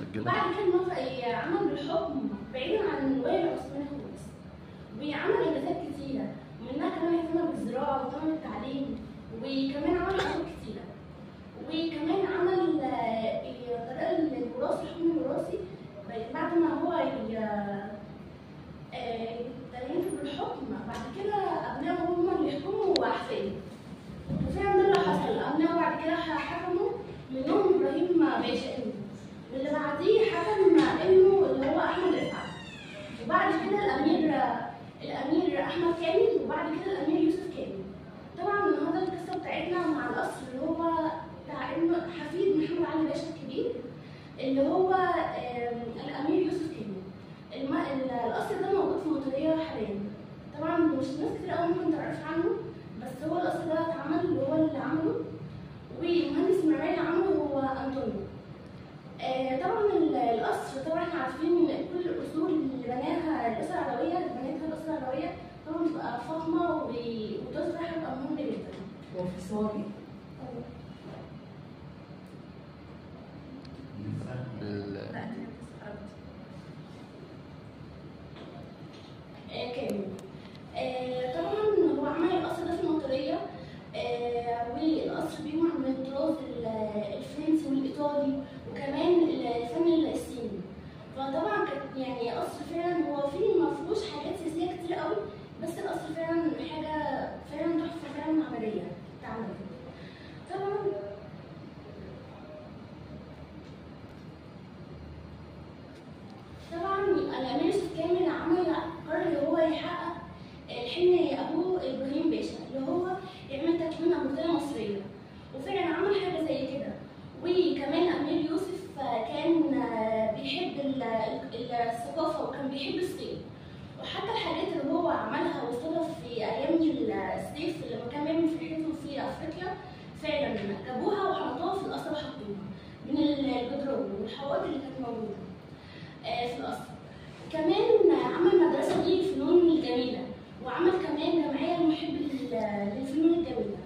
مسجلة. بعد كده عمل بالحكم بعيدا عن الولاية العثمانية خالص، وعمل انجازات كتيرة، منها كمان اهتم بالزراعة واهتم بالتعليم، وكمان عمل حاجات كتيرة، وكمان عمل طريقة الوراثة، الحكم الوراثي بعد ما هو ينفذ بالحكم، بعد كده أبنائه هم اللي يحكموا وأحفاده. وفعلا ده اللي حصل، أبنائه بعد كده حكموا، منهم إبراهيم باشا ابنه، واللي بعديه حكم ابنه اللي هو أحمد رفعت، وبعد كده الأمير أحمد كامل، وبعد كده الأمير يوسف كامل. طبعا النهارده القصة بتاعتنا مع القصر اللي هو بتاع ابنه حفيد محمد علي باشا الكبير، اللي هو الأمير يوسف كامل. القصر ده موجود في المطرية حاليا، طبعا مش ناس كتير قوي ممكن تعرف عنه، بس هو القصر ده اتعمل اللي هو اللي عمله، والمهندس المعماري اللي عمله هو أنطونيو. طبعا القصر طبعا احنا عارفين كل القصور اللي بناها الأسرة العلوية، اللي بنتها الأسرة العلوية طبعا بتبقى فخمة وتصبح بتبقى مهمة جدا. وفي صوري كامل. طبعا هو عمل القصر ده في المطرية، والقصر بيجمع من الطراز الفرنسي والإيطالي وكمان الفن الصيني. فطبعا كانت يعني قصر فعلا هو فيه مفيهوش حاجات سياسية كتير قوي، بس القصر فعلا حاجة فعلا تحفة فعلا معمارية اتعملت. طبعا الأمير يوسف كامل قرر اللي هو يحقق الحلم أبوه إبراهيم باشا، اللي هو يعمل تكوين أمبراطورية مصرية، وفعلا عمل حاجة زي كده. وكمان الأمير يوسف كان بيحب الثقافة وكان بيحب الصيد، وحتى الحاجات اللي هو عملها واصطادها في أيام الصيف لما كان بيعمل في رحلته في أفريقيا فعلا جابوها وحطوها في القصر وحطوها من الجدران والحوائط اللي كانت موجودة في القصر. كمان عمل مدرسة للفنون الجميلة، وعمل كمان جمعية محب للفنون الجميلة.